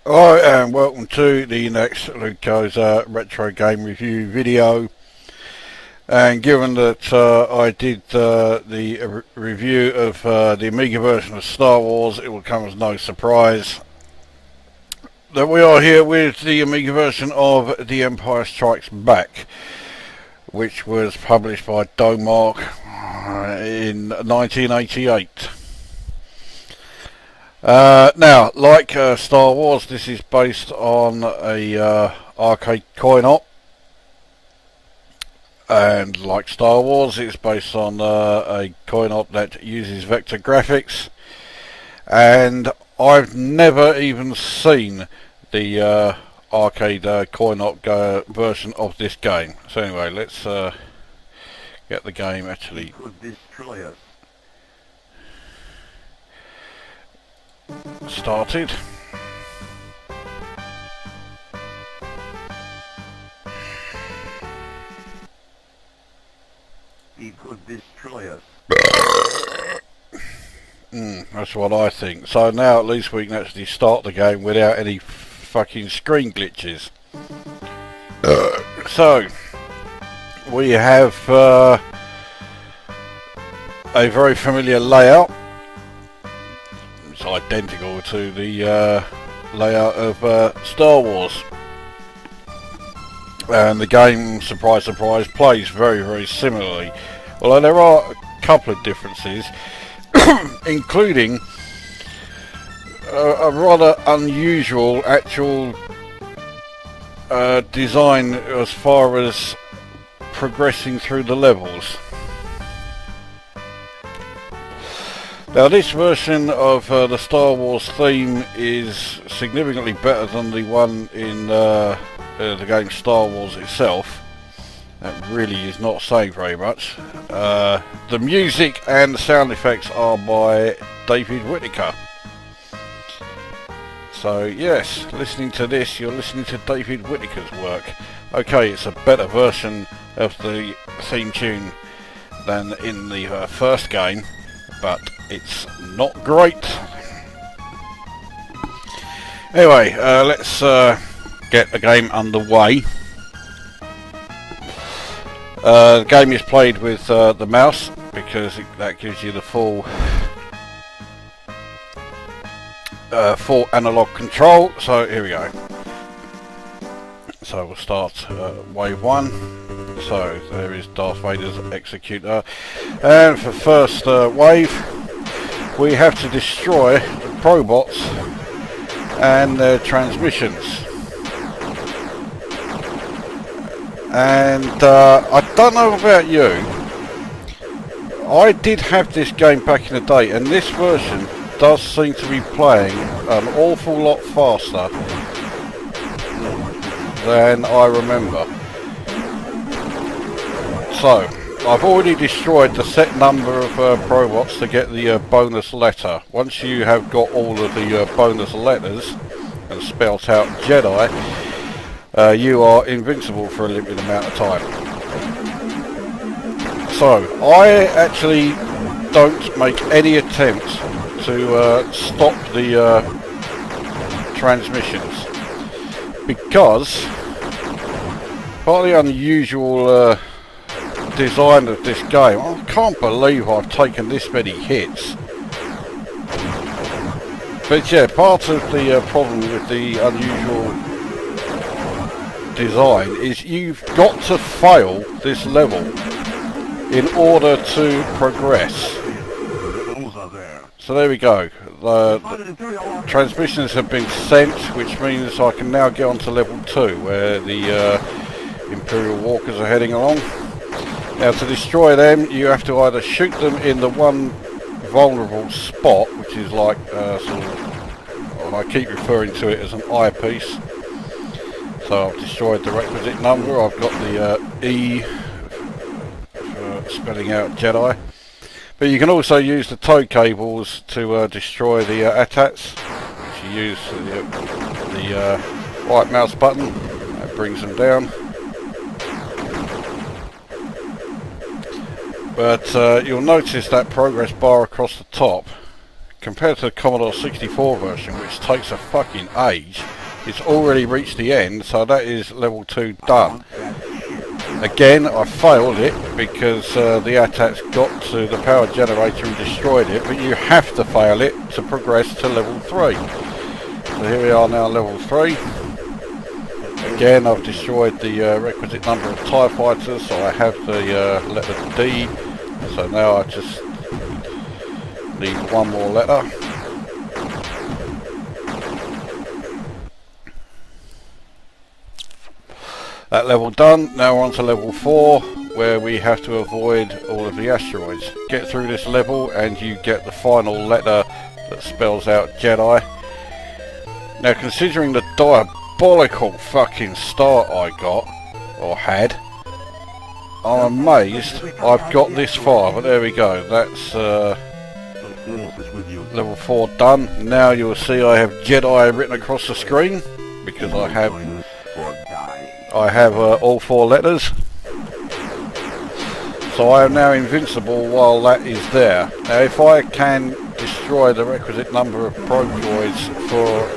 Alright, and welcome to the next Lukozer retro game review video. And given that I did the review of the Amiga version of Star Wars, it will come as no surprise that we are here with the Amiga version of The Empire Strikes Back, which was published by Domark in 1988. Now, like Star Wars, this is based on a arcade coin-op, and like Star Wars, it's based on a coin-op that uses vector graphics, and I've never even seen the arcade coin-op version of this game. So anyway, let's get the game actually started. He could destroy us. That's what I think. So now at least we can actually start the game without any fucking screen glitches. So we have a very familiar layout. It's identical to the layout of Star Wars, and the game, surprise surprise, plays very very similarly, although there are a couple of differences including a rather unusual actual design as far as progressing through the levels. Now, this version of the Star Wars theme is significantly better than the one in the game Star Wars itself. That really is not saying very much. The music and the sound effects are by David Whittaker. So yes, listening to this, you're listening to David Whittaker's work. Okay, it's a better version of the theme tune than in the first game, but it's not great. Anyway, let's get the game underway. The game is played with the mouse because that gives you the full analog control. So here we go. So we'll start wave 1. So there is Darth Vader's executor, and for first wave we have to destroy the probots and their transmissions. And I don't know about you, I did have this game back in the day, and this version does seem to be playing an awful lot faster than I remember. So I've already destroyed the set number of probots to get the bonus letter. Once you have got all of the bonus letters and spelt out Jedi, you are invincible for a limited amount of time. So I actually don't make any attempt to stop the transmissions, because part of the unusual design of this game, I can't believe I've taken this many hits. But yeah, part of the problem with the unusual design is you've got to fail this level in order to progress. So there we go. The transmissions have been sent, which means I can now get on to level 2, where the Imperial Walkers are heading along. Now, to destroy them, you have to either shoot them in the one vulnerable spot, which is like sort of, I keep referring to it as an eyepiece. So I've destroyed the requisite number. I've got the E for spelling out Jedi. But you can also use the tow cables to destroy the ATATs. If you use the right mouse button, that brings them down. But you'll notice that progress bar across the top, compared to the Commodore 64 version, which takes a fucking age, It's already reached the end, so that is level 2 done. Again, I failed it because the attack's got to the power generator and destroyed it, but you have to fail it to progress to level 3. So here we are now, level 3. Again, I've destroyed the requisite number of TIE fighters, so I have the letter D. So now I just need one more letter. That level done. Now we're on to level 4, where we have to avoid all of the asteroids. Get through this level and you get the final letter that spells out Jedi. Now, considering the diabolical fucking start I got, or had, I'm amazed I've got this far, but there we go. That's level 4 done. Now you'll see I have Jedi written across the screen, because I have all 4 letters. So I am now invincible while that is there. Now if I can destroy the requisite number of probe droids for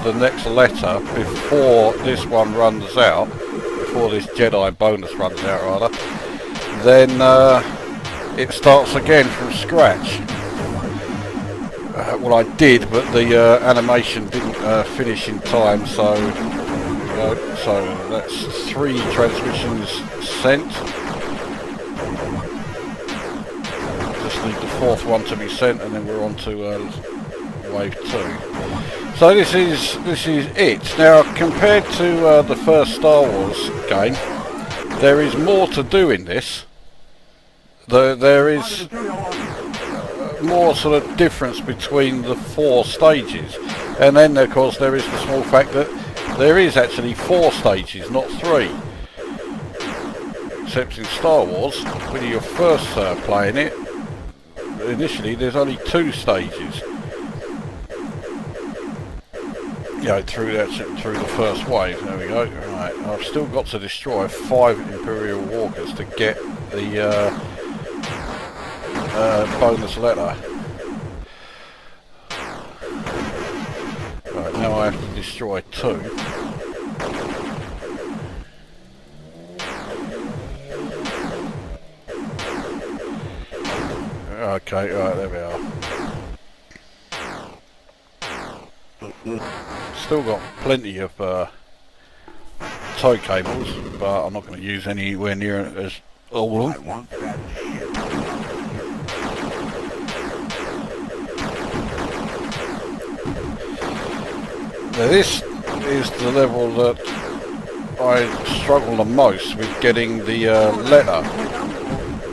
the next letter before this one runs out, before this Jedi bonus runs out rather, then it starts again from scratch. Well, I did, but the animation didn't finish in time, so that's 3 transmissions sent. Just need the 4th one to be sent, and then we're on to wave 2. So this is it. Now, compared to the first Star Wars game, there is more to do in this. There is more sort of difference between the 4 stages, and then of course there is the small fact that there is actually 4 stages, not 3. Except in Star Wars, when you're first playing it, initially there's only 2 stages. You know, through the first wave. There we go. Right, I've still got to destroy 5 Imperial Walkers to get the bonus letter. Right, now I have to destroy 2. Okay, right, there we are. Still got plenty of tow cables, but I'm not going to use anywhere near as all of them. Now this is the level that I struggle the most with getting the letter.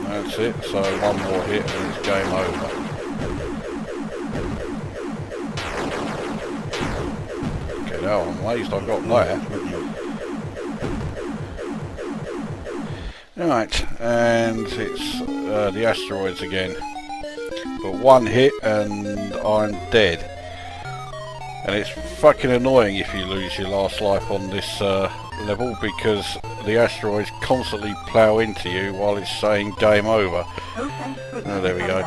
That's it, so one more hit and it's game over. Okay, now I'm amazed I got that. Right, and it's the asteroids again. But one hit and I'm dead. And it's fucking annoying if you lose your last life on this level, because the asteroids constantly plough into you while it's saying game over. Oh, there we go.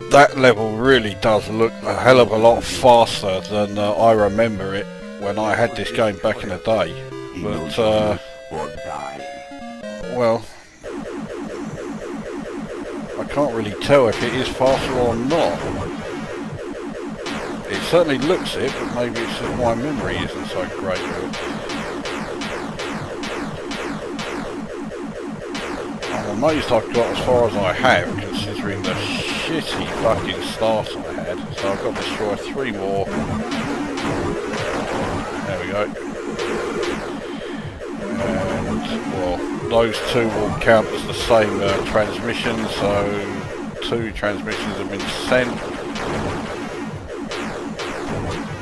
That level really does look a hell of a lot faster than I remember it when I had this game back in the day. But, well, I can't really tell if it is faster or not. It certainly looks it, but maybe it's just my memory isn't so great. I'm amazed I've got as far as I have, considering the shitty fucking start I had. So I've got to destroy 3 more. There we go. And, well, those 2 will count as the same transmission, so 2 transmissions have been sent.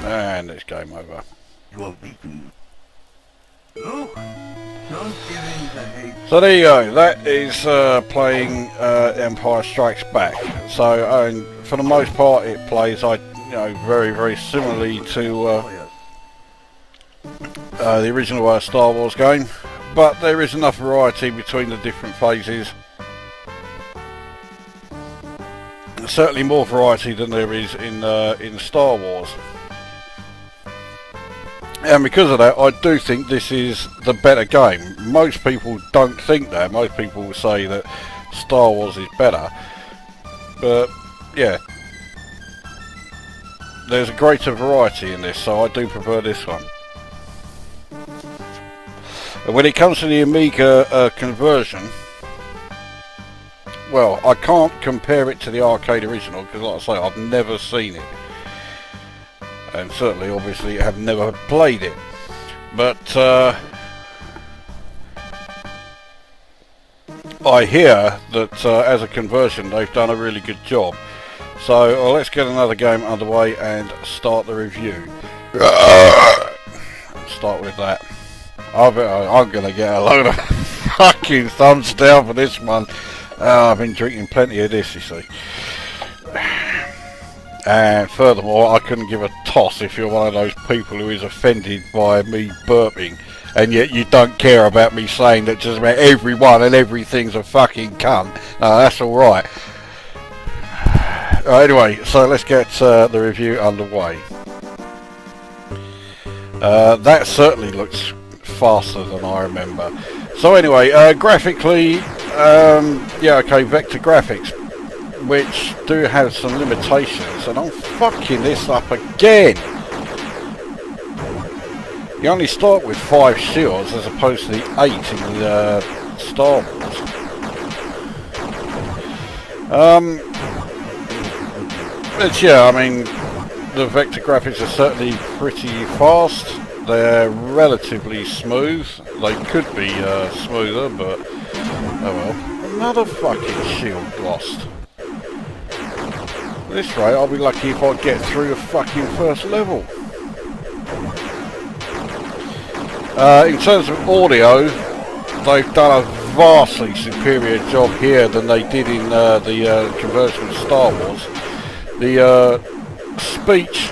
And it's game over. So there you go. That is playing Empire Strikes Back. So for the most part, it plays very, very similarly to the original Star Wars game, but there is enough variety between the different phases. Certainly more variety than there is in Star Wars. And because of that, I do think this is the better game. Most people don't think that. Most people say that Star Wars is better. But, yeah. There's a greater variety in this, so I do prefer this one. And when it comes to the Amiga conversion, well, I can't compare it to the arcade original, because like I say, I've never seen it. And certainly, obviously, have never played it. But I hear that as a conversion, they've done a really good job. So let's get another game underway and start the review. Start with that. I'm going to get a load of fucking thumbs down for this one. I've been drinking plenty of this, you see. And furthermore, I couldn't give a toss if you're one of those people who is offended by me burping, and yet you don't care about me saying that just about everyone and everything's a fucking cunt. No, that's alright. Anyway, so let's get the review underway. That certainly looks faster than I remember. So anyway, graphically, yeah, okay, vector graphics, which do have some limitations, and I'm fucking this up again. You only start with 5 shields as opposed to the 8 in the Star Wars. But yeah, I mean, the vector graphics are certainly pretty fast. They're relatively smooth. They could be smoother, but oh well. Another fucking shield lost. At this rate, I'll be lucky if I get through the fucking first level. In terms of audio, they've done a vastly superior job here than they did in the conversion of Star Wars. The speech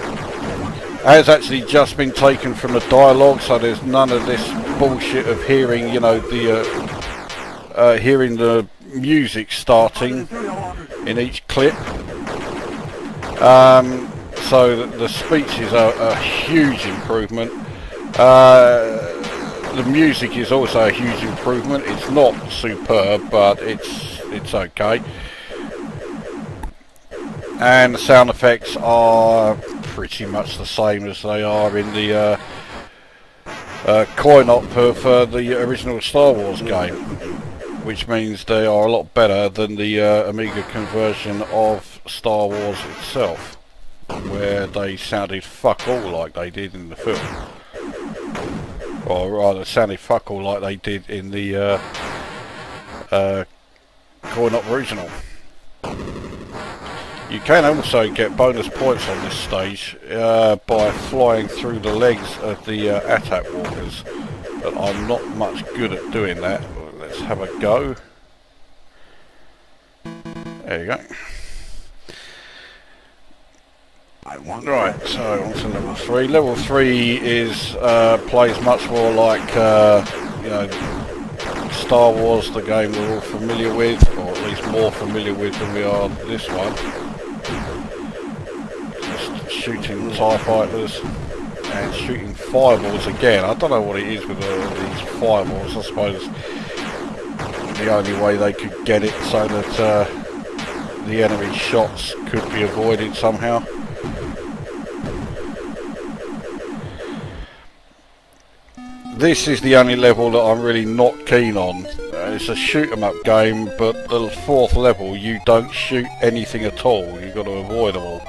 has actually just been taken from the dialogue, so there's none of this bullshit of hearing, you know, the hearing the music starting in each clip. So the speech is a huge improvement. The music is also a huge improvement. It's not superb, but it's okay. And the sound effects are pretty much the same as they are in the coin-op of the original Star Wars game, which means they are a lot better than the Amiga conversion of Star Wars itself, where they sounded fuck all like they did in the film. Or rather, sounded fuck all like they did in the coin-op original. You can also get bonus points on this stage by flying through the legs of the attack walkers, but I'm not much good at doing that. Let's have a go. There you go. Right, so on to level 3. Level 3 is plays much more like you know, Star Wars, the game we're all familiar with, or at least more familiar with than we are this one. Just shooting TIE fighters and shooting fireballs again. I don't know what it is with these fireballs. I suppose the only way they could get it so that the enemy shots could be avoided somehow. This is the only level that I'm really not keen on. It's a shoot 'em up game, but the 4th level you don't shoot anything at all. You've got to avoid them all.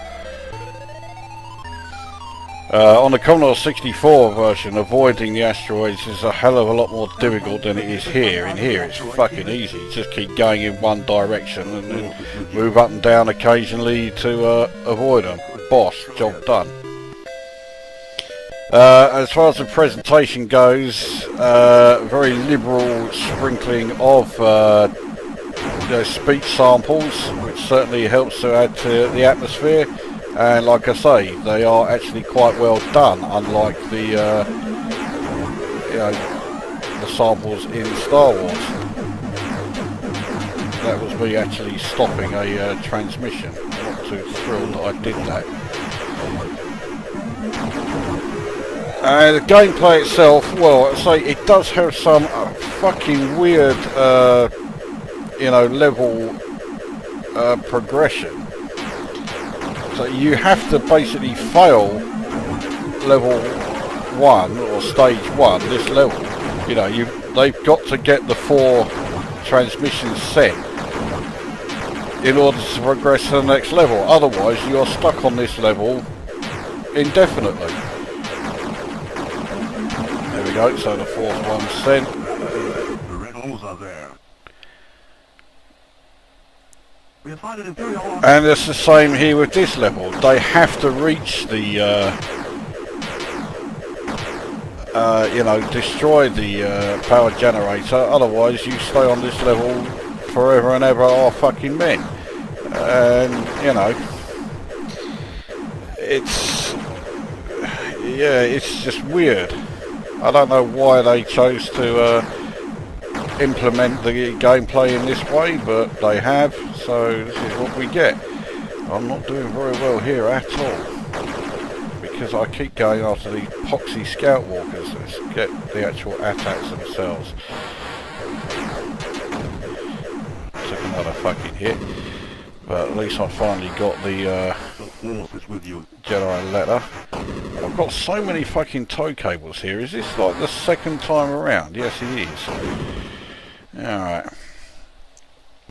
On the Commodore 64 version, avoiding the asteroids is a hell of a lot more difficult than it is here. In here it's fucking easy. You just keep going in one direction and then move up and down occasionally to avoid them. Boss, job done. As far as the presentation goes, very liberal sprinkling of speech samples, which certainly helps to add to the atmosphere. And like I say, they are actually quite well done, unlike the the samples in Star Wars. That was me actually stopping a transmission. I'm not too thrilled that I did that. The gameplay itself, well, I say it does have some fucking weird, you know, level progression. So you have to basically fail level 1 or stage 1, this level. You know, they've got to get the 4 transmissions set in order to progress to the next level. Otherwise, you're stuck on this level indefinitely. There we go. So the 4th one's sent. The riddles are there. And it's the same here with this level. They have to reach the, you know, destroy the power generator. Otherwise, you stay on this level forever and ever. Are fucking men. And you know, it's just weird. I don't know why they chose to implement the gameplay in this way, but they have, so this is what we get. I'm not doing very well here at all, because I keep going after the poxy scout walkers. Let's get the actual attacks themselves. Took another fucking hit, but at least I finally got the Jedi letter. I've got so many fucking tow cables here. Is this like the 2nd time around? Yes, it is. Alright.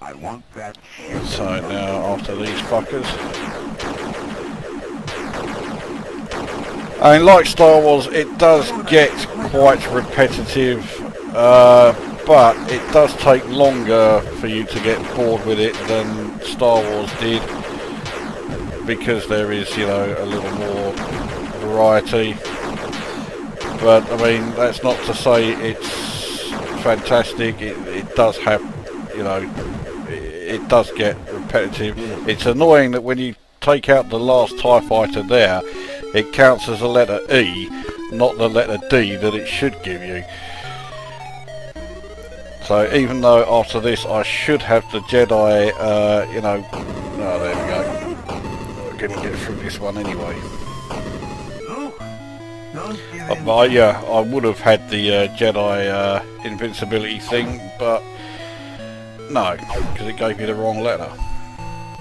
I want that. So now after these fuckers. I mean, like Star Wars, it does get quite repetitive, but it does take longer for you to get bored with it than Star Wars did, because there is, you know, a little more variety. But I mean, that's not to say it's fantastic. It does have, you know, it does get repetitive. It's annoying that when you take out the last TIE fighter there, it counts as a letter E, not the letter D that it should give you. So even though after this I should have the Jedi, you know, oh, there we go. We're going to get through this one anyway. Yeah, I would have had the Jedi invincibility thing, but no, because it gave me the wrong letter.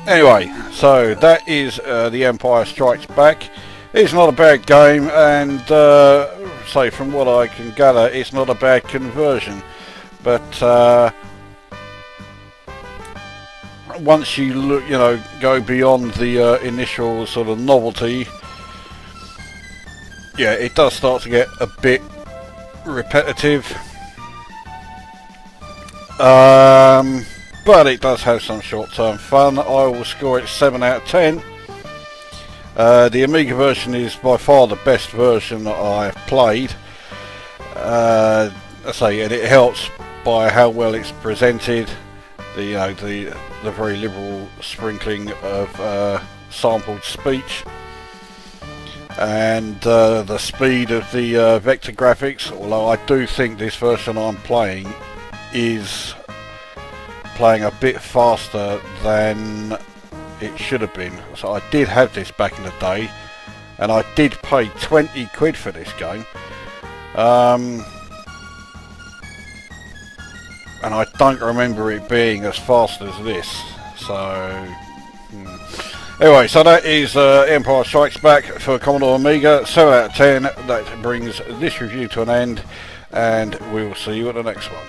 Anyway, so that is The Empire Strikes Back. It's not a bad game, and say from what I can gather, it's not a bad conversion. But once you look, you know, go beyond the initial sort of novelty, yeah, it does start to get a bit repetitive. But it does have some short-term fun. I will score it 7 out of 10. The Amiga version is by far the best version that I've played. I say, and it helps by how well it's presented. The, you know, the very liberal sprinkling of sampled speech, and the speed of the vector graphics. Although I do think this version I'm playing is playing a bit faster than it should have been. So I did have this back in the day, and I did pay 20 quid for this game, and I don't remember it being as fast as this. So anyway, so that is Empire Strikes Back for Commodore Amiga, 7 out of 10. That brings this review to an end, and we will see you at the next one.